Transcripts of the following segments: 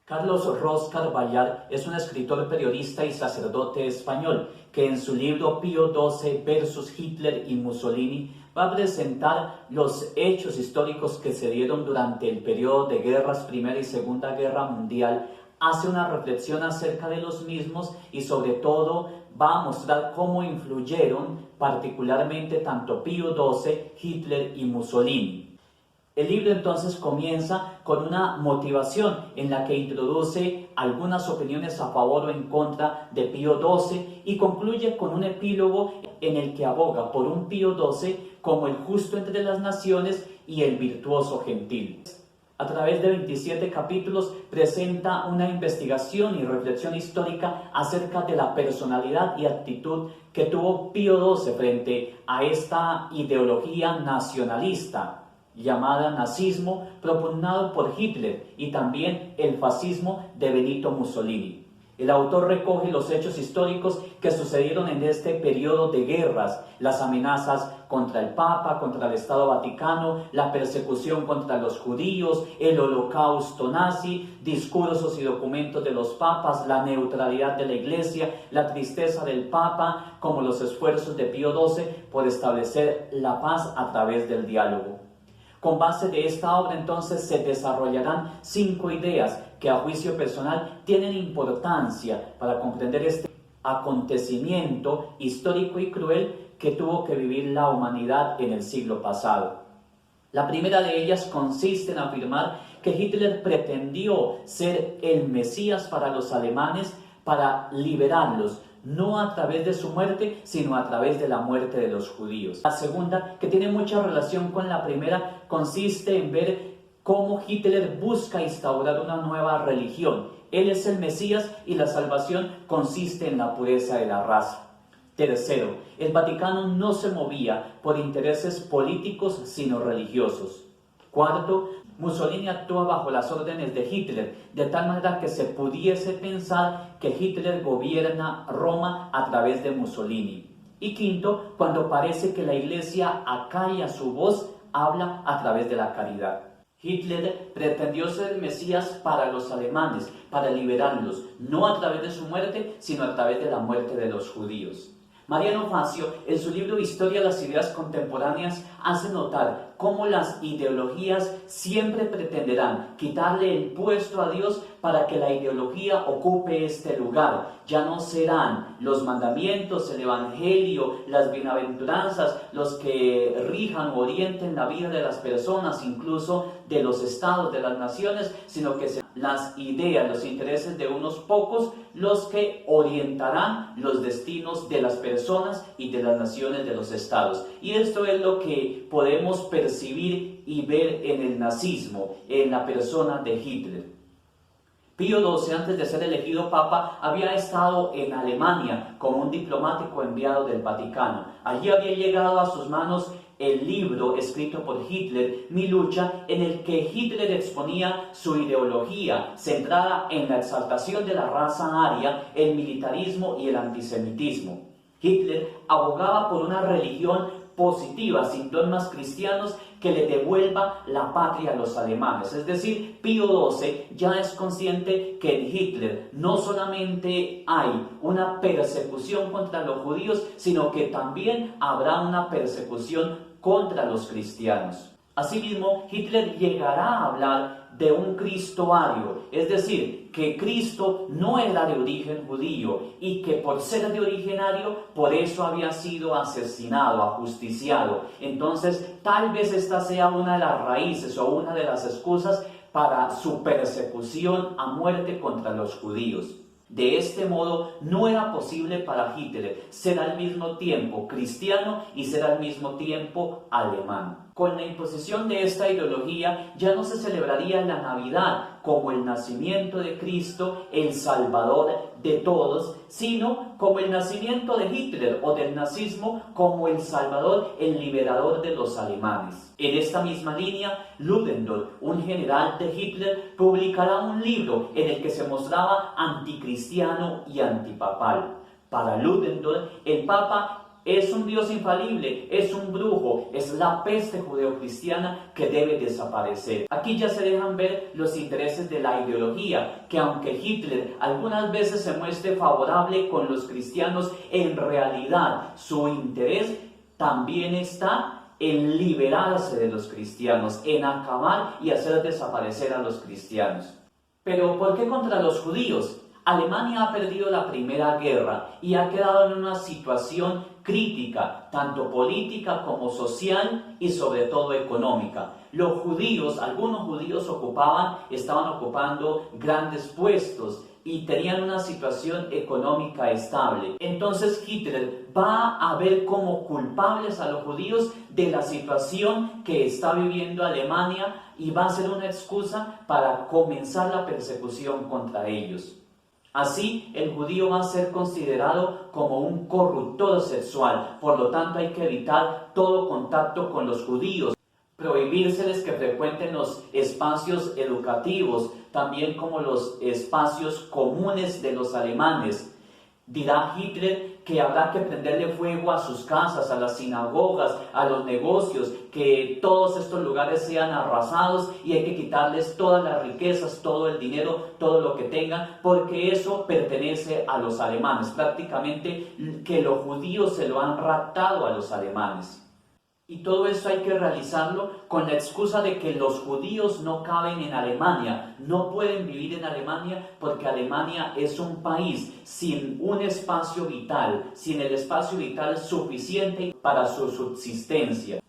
Carlos Ros Carballal es un escritor, periodista y sacerdote español que en su libro Pío XII versus Hitler y Mussolini va a presentar los hechos históricos que se dieron durante el periodo de guerras Primera y Segunda Guerra Mundial. Hace una reflexión acerca de los mismos y sobre todo va a mostrar cómo influyeron particularmente tanto Pío XII, Hitler y Mussolini. El libro entonces comienza con una motivación en la que introduce algunas opiniones a favor o en contra de Pío XII y concluye con un epílogo en el que aboga por un Pío XII como el justo entre las naciones y el virtuoso gentil. A través de 27 capítulos presenta una investigación y reflexión histórica acerca de la personalidad y actitud que tuvo Pío XII frente a esta ideología nacionalista llamada nazismo, propugnado por Hitler, y también el fascismo de Benito Mussolini. El autor recoge los hechos históricos que sucedieron en este periodo de guerras, las amenazas contra el Papa, contra el Estado Vaticano, la persecución contra los judíos, el holocausto nazi, discursos y documentos de los papas, la neutralidad de la Iglesia, la tristeza del Papa, como los esfuerzos de Pío XII por establecer la paz a través del diálogo. Con base de esta obra entonces se desarrollarán 5 ideas que a juicio personal tienen importancia para comprender este acontecimiento histórico y cruel que tuvo que vivir la humanidad en el siglo pasado. La primera de ellas consiste en afirmar que Hitler pretendió ser el Mesías para los alemanes para liberarlos, no a través de su muerte, sino a través de la muerte de los judíos. La segunda, que tiene mucha relación con la primera, consiste en ver cómo Hitler busca instaurar una nueva religión. Él es el Mesías y la salvación consiste en la pureza de la raza. Tercero, el Vaticano no se movía por intereses políticos, sino religiosos. Cuarto, Mussolini actúa bajo las órdenes de Hitler, de tal manera que se pudiese pensar que Hitler gobierna Roma a través de Mussolini. Y quinto, cuando parece que la Iglesia acalla su voz, habla a través de la caridad. Hitler pretendió ser el Mesías para los alemanes, para liberarlos, no a través de su muerte, sino a través de la muerte de los judíos. Mariano Facio, en su libro Historia de las Ideas Contemporáneas, hace notar cómo las ideologías siempre pretenderán quitarle el puesto a Dios para que la ideología ocupe este lugar. Ya no serán los mandamientos, el evangelio, las bienaventuranzas los que rijan o orienten la vida de las personas, incluso de los estados, de las naciones, sino que serán las ideas, los intereses de unos pocos los que orientarán los destinos de las personas y de las naciones, de los estados. Y esto es lo que podemos percibir y ver en el nazismo, en la persona de Hitler. Pío XII, antes de ser elegido papa, había estado en Alemania como un diplomático enviado del Vaticano. Allí había llegado a sus manos el libro escrito por Hitler, Mi lucha, en el que Hitler exponía su ideología centrada en la exaltación de la raza aria, el militarismo y el antisemitismo. Hitler abogaba por una religión positiva, sin dogmas cristianos, que le devuelva la patria a los alemanes. Es decir, Pío XII ya es consciente que en Hitler no solamente hay una persecución contra los judíos, sino que también habrá una persecución contra los cristianos. Asimismo, Hitler llegará a hablar de un Cristo ario, es decir, que Cristo no era de origen judío y que por ser de origen ario, por eso había sido asesinado, ajusticiado. Entonces, tal vez esta sea una de las raíces o una de las excusas para su persecución a muerte contra los judíos. De este modo, no era posible para Hitler ser al mismo tiempo cristiano y ser al mismo tiempo alemán. Con la imposición de esta ideología ya no se celebraría la Navidad como el nacimiento de Cristo, el Salvador de todos, sino como el nacimiento de Hitler o del nazismo como el Salvador, el liberador de los alemanes. En esta misma línea, Ludendorff, un general de Hitler, publicará un libro en el que se mostraba anticristiano y antipapal. Para Ludendorff, el Papa es un Dios infalible, es un brujo, es la peste judeocristiana que debe desaparecer. Aquí ya se dejan ver los intereses de la ideología, que aunque Hitler algunas veces se muestre favorable con los cristianos, en realidad su interés también está en liberarse de los cristianos, en acabar y hacer desaparecer a los cristianos. Pero ¿por qué contra los judíos? Alemania ha perdido la Primera Guerra y ha quedado en una situación crítica, tanto política como social y sobre todo económica. Los judíos, algunos judíos estaban ocupando grandes puestos y tenían una situación económica estable. Entonces Hitler va a ver como culpables a los judíos de la situación que está viviendo Alemania y va a ser una excusa para comenzar la persecución contra ellos. Así, el judío va a ser considerado como un corruptor sexual, por lo tanto hay que evitar todo contacto con los judíos, prohibírseles que frecuenten los espacios educativos, también como los espacios comunes de los alemanes. Dirá Hitler que habrá que prenderle fuego a sus casas, a las sinagogas, a los negocios, que todos estos lugares sean arrasados y hay que quitarles todas las riquezas, todo el dinero, todo lo que tengan, porque eso pertenece a los alemanes. Prácticamente que los judíos se lo han raptado a los alemanes. Y todo eso hay que realizarlo con la excusa de que los judíos no caben en Alemania, no pueden vivir en Alemania porque Alemania es un país sin un espacio vital, sin el espacio vital suficiente para su subsistencia.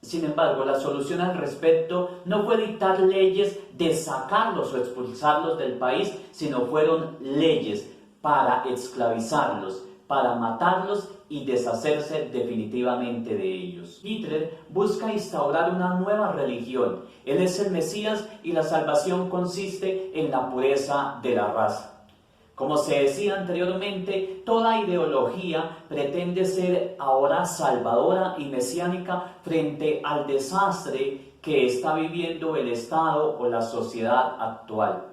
Sin embargo, la solución al respecto no fue dictar leyes de sacarlos o expulsarlos del país, sino fueron leyes para esclavizarlos, para matarlos y deshacerse definitivamente de ellos. Hitler busca instaurar una nueva religión. Él es el Mesías y la salvación consiste en la pureza de la raza. Como se decía anteriormente, toda ideología pretende ser ahora salvadora y mesiánica frente al desastre que está viviendo el Estado o la sociedad actual.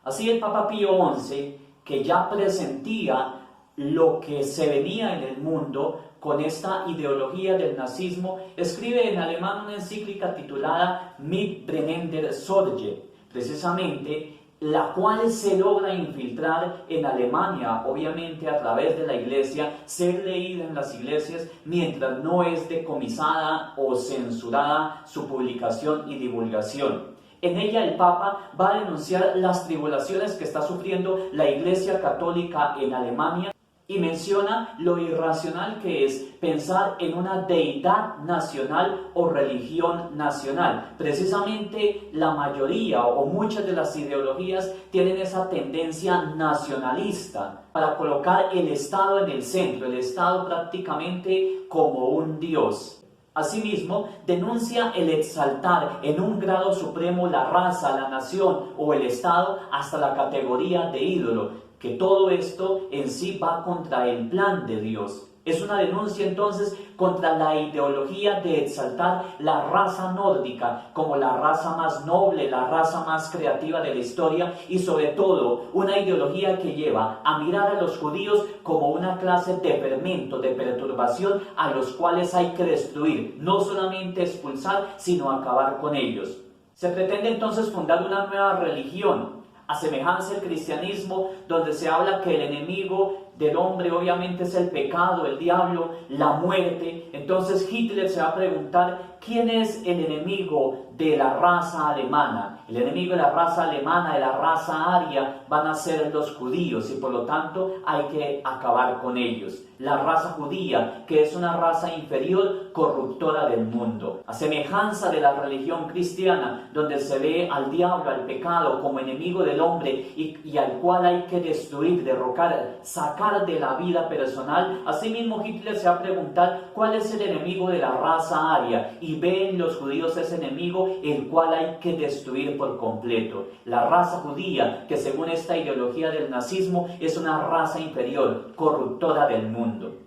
Así el Papa Pío XI, que ya presentía lo que se venía en el mundo con esta ideología del nazismo, escribe en alemán una encíclica titulada Mit brennender Sorge, precisamente la cual se logra infiltrar en Alemania, obviamente a través de la iglesia, ser leída en las iglesias mientras no es decomisada o censurada su publicación y divulgación. En ella el Papa va a denunciar las tribulaciones que está sufriendo la Iglesia Católica en Alemania y menciona lo irracional que es pensar en una deidad nacional o religión nacional. Precisamente la mayoría o muchas de las ideologías tienen esa tendencia nacionalista para colocar el Estado en el centro, el Estado prácticamente como un dios. Asimismo, denuncia el exaltar en un grado supremo la raza, la nación o el Estado hasta la categoría de ídolo, que todo esto en sí va contra el plan de Dios. Es una denuncia entonces contra la ideología de exaltar la raza nórdica como la raza más noble, la raza más creativa de la historia y sobre todo una ideología que lleva a mirar a los judíos como una clase de fermento, de perturbación a los cuales hay que destruir, no solamente expulsar, sino acabar con ellos. Se pretende entonces fundar una nueva religión, a semejanza del cristianismo, donde se habla que el enemigo del hombre obviamente es el pecado, el diablo, la muerte. Entonces Hitler se va a preguntar, ¿quién es el enemigo de la raza alemana? El enemigo de la raza alemana, de la raza aria, van a ser los judíos y por lo tanto hay que acabar con ellos. La raza judía, que es una raza inferior, corruptora del mundo. A semejanza de la religión cristiana, donde se ve al diablo, al pecado, como enemigo del hombre y al cual hay que destruir, derrocar, sacar de la vida personal. Asimismo Hitler se va a preguntar cuál es el enemigo de la raza aria y ve en los judíos ese enemigo el cual hay que destruir por completo. La raza judía, que según esta ideología del nazismo es una raza inferior, corruptora del mundo.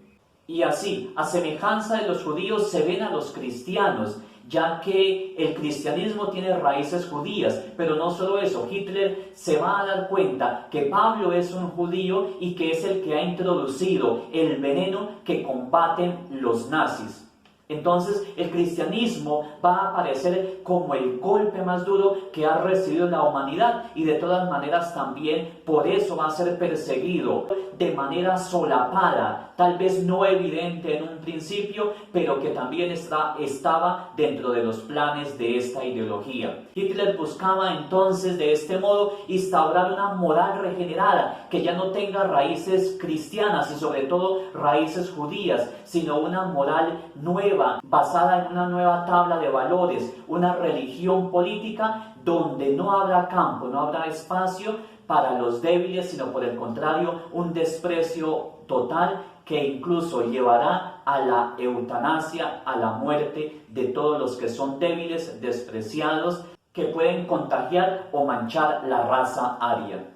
Y así, a semejanza de los judíos, se ven a los cristianos ya que el cristianismo tiene raíces judías, pero no solo eso, Hitler se va a dar cuenta que Pablo es un judío y que es el que ha introducido el veneno que combaten los nazis. Entonces el cristianismo va a aparecer como el golpe más duro que ha recibido la humanidad, y de todas maneras también por eso va a ser perseguido de manera solapada, tal vez no evidente en un principio, pero que también estaba dentro de los planes de esta ideología. Hitler buscaba entonces de este modo instaurar una moral regenerada que ya no tenga raíces cristianas y sobre todo raíces judías, sino una moral nueva, basada en una nueva tabla de valores, una religión política donde no habrá campo, no habrá espacio para los débiles, sino por el contrario, un desprecio total que incluso llevará a la eutanasia, a la muerte de todos los que son débiles, despreciados, que pueden contagiar o manchar la raza aria.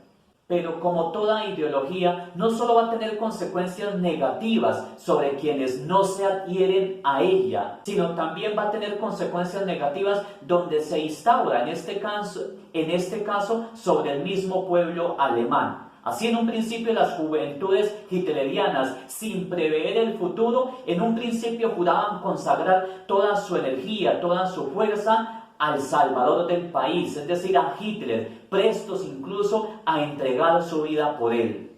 Pero como toda ideología, no solo va a tener consecuencias negativas sobre quienes no se adhieren a ella, sino también va a tener consecuencias negativas donde se instaura, en este caso, sobre el mismo pueblo alemán. Así en un principio las juventudes hitlerianas, sin prever el futuro, en un principio juraban consagrar toda su energía, toda su fuerza al salvador del país, es decir, a Hitler, prestos incluso a entregar su vida por él.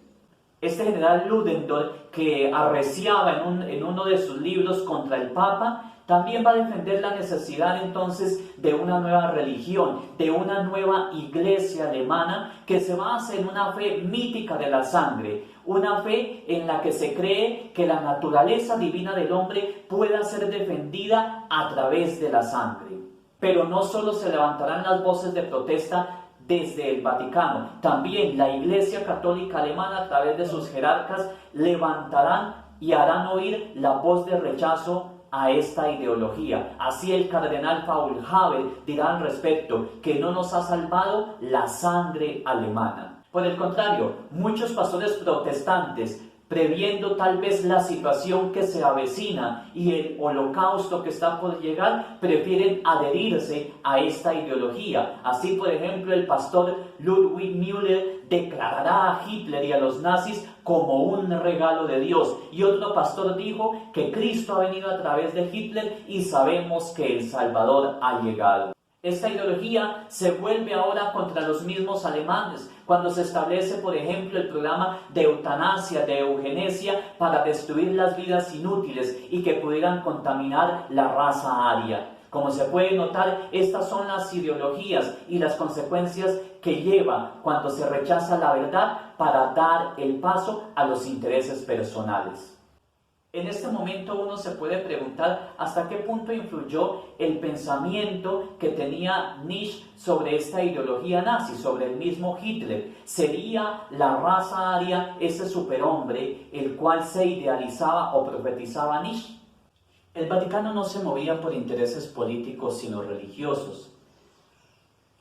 Este general Ludendorff, que arreciaba en uno de sus libros contra el Papa, también va a defender la necesidad entonces de una nueva religión, de una nueva iglesia alemana que se basa en una fe mítica de la sangre, una fe en la que se cree que la naturaleza divina del hombre pueda ser defendida a través de la sangre. Pero no solo se levantarán las voces de protesta desde el Vaticano, también la Iglesia Católica Alemana a través de sus jerarcas levantarán y harán oír la voz de rechazo a esta ideología. Así el cardenal Faulhaber dirá al respecto que no nos ha salvado la sangre alemana. Por el contrario, muchos pastores protestantes, previendo tal vez la situación que se avecina y el holocausto que está por llegar, prefieren adherirse a esta ideología. Así, por ejemplo, el pastor Ludwig Müller declarará a Hitler y a los nazis como un regalo de Dios. Y otro pastor dijo que Cristo ha venido a través de Hitler y sabemos que el Salvador ha llegado. Esta ideología se vuelve ahora contra los mismos alemanes, cuando se establece, por ejemplo, el programa de eutanasia, de eugenesia, para destruir las vidas inútiles y que pudieran contaminar la raza aria. Como se puede notar, estas son las ideologías y las consecuencias que lleva cuando se rechaza la verdad para dar el paso a los intereses personales. En este momento uno se puede preguntar hasta qué punto influyó el pensamiento que tenía Nietzsche sobre esta ideología nazi, sobre el mismo Hitler. ¿Sería la raza aria ese superhombre el cual se idealizaba o profetizaba Nietzsche? El Vaticano no se movía por intereses políticos sino religiosos.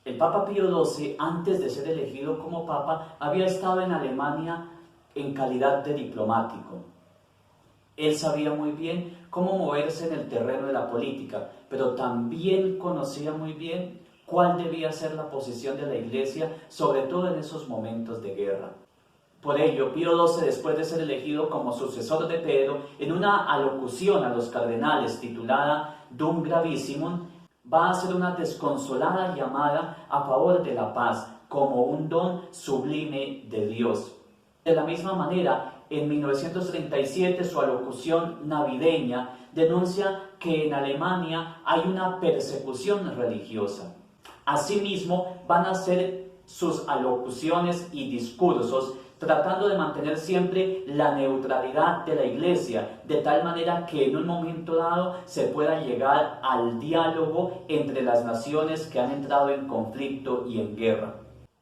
El Papa Pío XII, antes de ser elegido como Papa, había estado en Alemania en calidad de diplomático. Él sabía muy bien cómo moverse en el terreno de la política, pero también conocía muy bien cuál debía ser la posición de la Iglesia, sobre todo en esos momentos de guerra. Por ello, Pío XII, después de ser elegido como sucesor de Pedro, en una alocución a los cardenales titulada Dum Gravissimum, va a hacer una desconsolada llamada a favor de la paz como un don sublime de Dios. De la misma manera, en 1937, su alocución navideña denuncia que en Alemania hay una persecución religiosa. Asimismo, van a ser sus alocuciones y discursos tratando de mantener siempre la neutralidad de la Iglesia, de tal manera que en un momento dado se pueda llegar al diálogo entre las naciones que han entrado en conflicto y en guerra.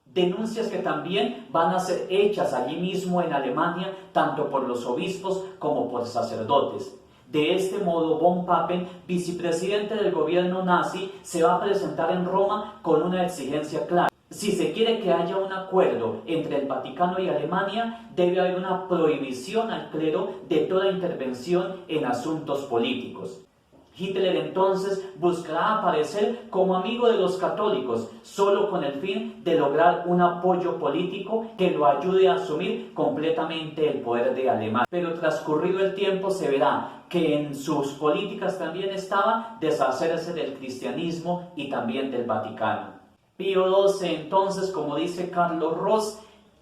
Denuncias que también van a ser hechas allí mismo en Alemania, tanto por los obispos como por sacerdotes. De este modo, von Papen, vicepresidente del gobierno nazi, se va a presentar en Roma con una exigencia clara. Si se quiere que haya un acuerdo entre el Vaticano y Alemania, debe haber una prohibición al clero de toda intervención en asuntos políticos. Hitler entonces buscará aparecer como amigo de los católicos, solo con el fin de lograr un apoyo político que lo ayude a asumir completamente el poder de Alemania. Pero transcurrido el tiempo se verá que en sus políticas también estaba deshacerse del cristianismo y también del Vaticano. Pío XII entonces, como dice Carlos Ross,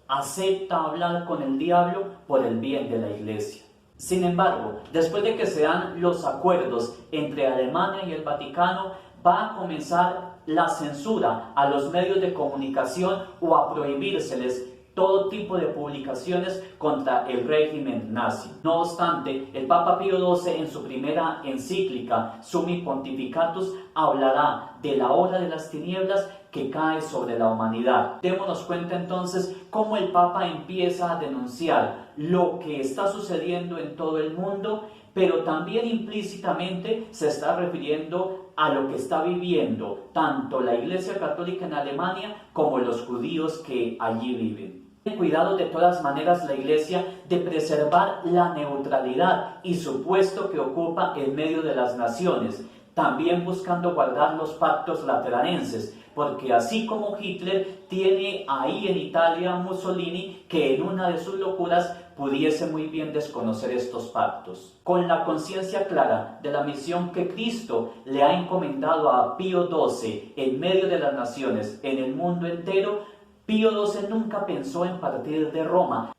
acepta hablar con el diablo por el bien de la Iglesia. Sin embargo, después de que se dan los acuerdos entre Alemania y el Vaticano, va a comenzar la censura a los medios de comunicación o a prohibírseles todo tipo de publicaciones contra el régimen nazi. No obstante, el Papa Pío XII en su primera encíclica, Summi Pontificatus, hablará de la hora de las tinieblas que cae sobre la humanidad. Démonos cuenta entonces cómo el Papa empieza a denunciar lo que está sucediendo en todo el mundo, pero también implícitamente se está refiriendo a lo que está viviendo tanto la Iglesia Católica en Alemania como los judíos que allí viven. Cuidado de todas maneras la Iglesia de preservar la neutralidad y su puesto que ocupa en medio de las naciones, también buscando guardar los pactos lateranenses, porque así como Hitler tiene ahí en Italia a Mussolini, que en una de sus locuras pudiese muy bien desconocer estos pactos. Con la conciencia clara de la misión que Cristo le ha encomendado a Pío XII en medio de las naciones, en el mundo entero, Pío XII nunca pensó en partir de Roma,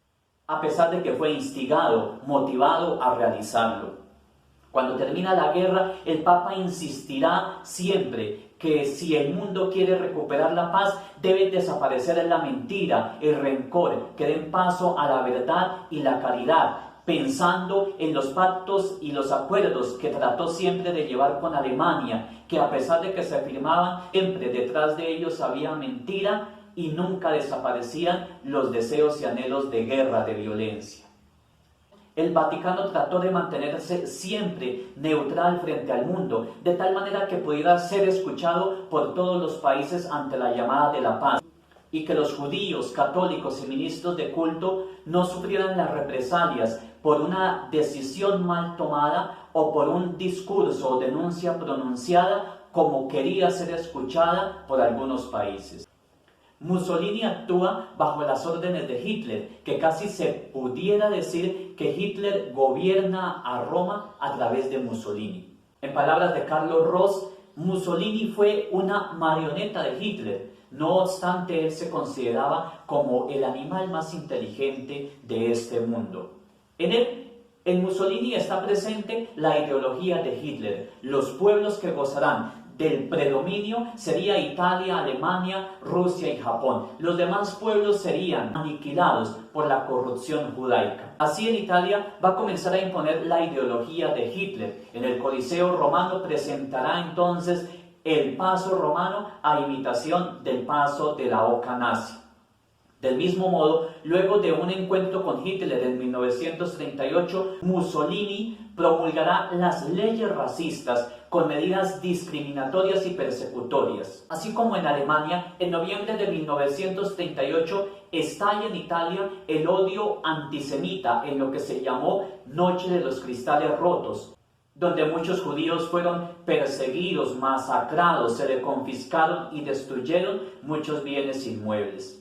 a pesar de que fue instigado, motivado a realizarlo. Cuando termina la guerra, el Papa insistirá siempre que si el mundo quiere recuperar la paz, debe desaparecer la mentira, el rencor, que den paso a la verdad y la caridad, pensando en los pactos y los acuerdos que trató siempre de llevar con Alemania, que a pesar de que se firmaban, siempre detrás de ellos había mentira y nunca desaparecían los deseos y anhelos de guerra, de violencia. El Vaticano trató de mantenerse siempre neutral frente al mundo, de tal manera que pudiera ser escuchado por todos los países ante la llamada de la paz, y que los judíos, católicos y ministros de culto no sufrieran las represalias por una decisión mal tomada o por un discurso o denuncia pronunciada como quería ser escuchada por algunos países. Mussolini actúa bajo las órdenes de Hitler, que casi se pudiera decir que Hitler gobierna a Roma a través de Mussolini. En palabras de Carlos Ross, Mussolini fue una marioneta de Hitler. No obstante, él se consideraba como el animal más inteligente de este mundo. En Mussolini está presente la ideología de Hitler. Los pueblos que gozarán del predominio sería Italia, Alemania, Rusia y Japón. Los demás pueblos serían aniquilados por la corrupción judaica. Así en Italia va a comenzar a imponer la ideología de Hitler. En el Coliseo romano presentará entonces el paso romano a imitación del paso de la oca nazi. Del mismo modo, luego de un encuentro con Hitler en 1938, Mussolini promulgará las leyes racistas con medidas discriminatorias y persecutorias. Así como en Alemania, en noviembre de 1938, estalla en Italia el odio antisemita en lo que se llamó Noche de los Cristales Rotos, donde muchos judíos fueron perseguidos, masacrados, se le confiscaron y destruyeron muchos bienes inmuebles.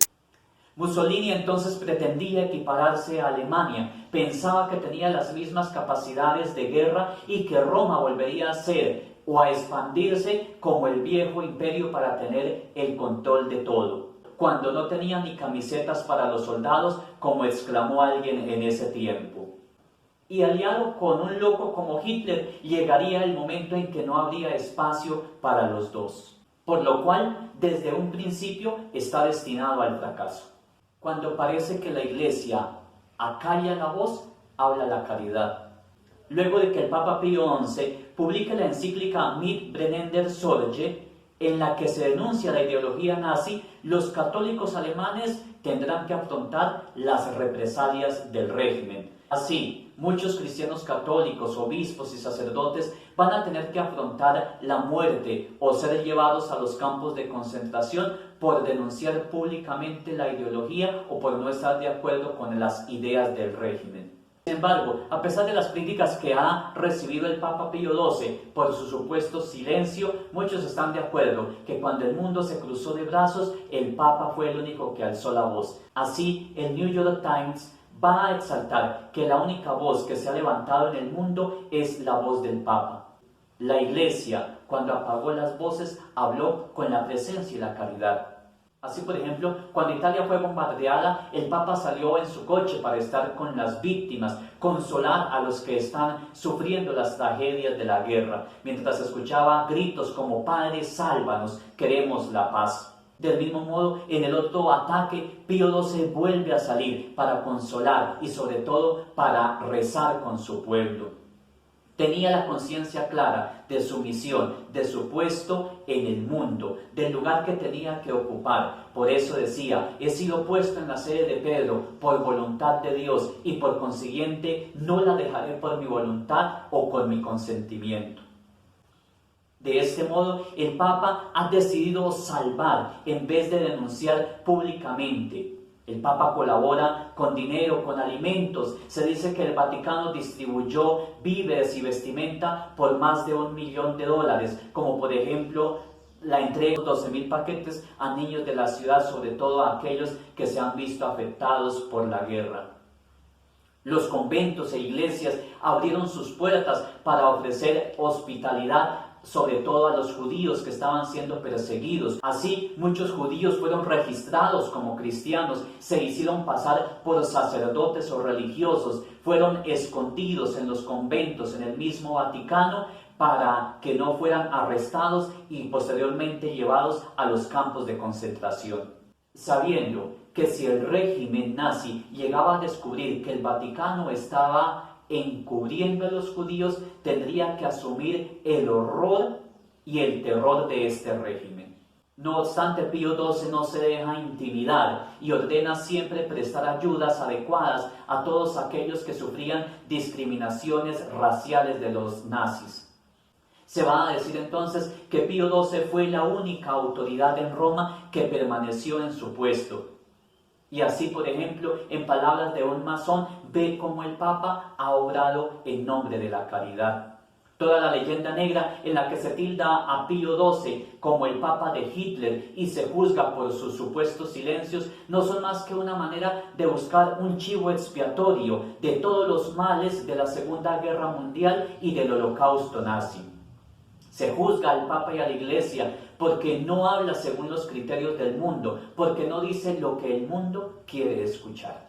Mussolini entonces pretendía equipararse a Alemania, pensaba que tenía las mismas capacidades de guerra y que Roma volvería a ser o a expandirse como el viejo imperio para tener el control de todo, cuando no tenía ni camisetas para los soldados, como exclamó alguien en ese tiempo. Y aliado con un loco como Hitler, llegaría el momento en que no habría espacio para los dos, por lo cual desde un principio está destinado al fracaso. Cuando parece que la Iglesia acalla la voz, habla la caridad. Luego de que el Papa Pío XI publique la encíclica Mit brennender Sorge, en la que se denuncia la ideología nazi, los católicos alemanes tendrán que afrontar las represalias del régimen. Así, muchos cristianos católicos, obispos y sacerdotes van a tener que afrontar la muerte o ser llevados a los campos de concentración por denunciar públicamente la ideología o por no estar de acuerdo con las ideas del régimen. Sin embargo, a pesar de las críticas que ha recibido el Papa Pío XII por su supuesto silencio, muchos están de acuerdo que cuando el mundo se cruzó de brazos, el Papa fue el único que alzó la voz. Así, el New York Times va a exaltar que la única voz que se ha levantado en el mundo es la voz del Papa. La Iglesia, cuando apagó las voces, habló con la presencia y la caridad. Así, por ejemplo, cuando Italia fue bombardeada, el Papa salió en su coche para estar con las víctimas, consolar a los que están sufriendo las tragedias de la guerra, mientras escuchaba gritos como «Padre, sálvanos, queremos la paz». Del mismo modo, en el otro ataque, Pío XII vuelve a salir para consolar y sobre todo para rezar con su pueblo. Tenía la conciencia clara de su misión, de su puesto en el mundo, del lugar que tenía que ocupar. Por eso decía, he sido puesto en la sede de Pedro por voluntad de Dios y por consiguiente no la dejaré por mi voluntad o con mi consentimiento. De este modo, el Papa ha decidido salvar en vez de denunciar públicamente. El Papa colabora con dinero, con alimentos. Se dice que el Vaticano distribuyó víveres y vestimenta por más de $1 millón, como por ejemplo la entrega de 12.000 paquetes a niños de la ciudad, sobre todo a aquellos que se han visto afectados por la guerra. Los conventos e iglesias abrieron sus puertas para ofrecer hospitalidad, sobre todo a los judíos que estaban siendo perseguidos. Así, muchos judíos fueron registrados como cristianos, se hicieron pasar por sacerdotes o religiosos, fueron escondidos en los conventos en el mismo Vaticano para que no fueran arrestados y posteriormente llevados a los campos de concentración. Sabiendo que si el régimen nazi llegaba a descubrir que el Vaticano estaba encubriendo a los judíos, tendría que asumir el horror y el terror de este régimen. No obstante, Pío XII no se deja intimidar y ordena siempre prestar ayudas adecuadas a todos aquellos que sufrían discriminaciones raciales de los nazis. Se va a decir entonces que Pío XII fue la única autoridad en Roma que permaneció en su puesto. Y así, por ejemplo, en palabras de un masón, ve cómo el Papa ha obrado en nombre de la caridad. Toda la leyenda negra en la que se tilda a Pío XII como el Papa de Hitler y se juzga por sus supuestos silencios no son más que una manera de buscar un chivo expiatorio de todos los males de la Segunda Guerra Mundial y del Holocausto nazi. Se juzga al Papa y a la Iglesia porque no habla según los criterios del mundo, porque no dice lo que el mundo quiere escuchar.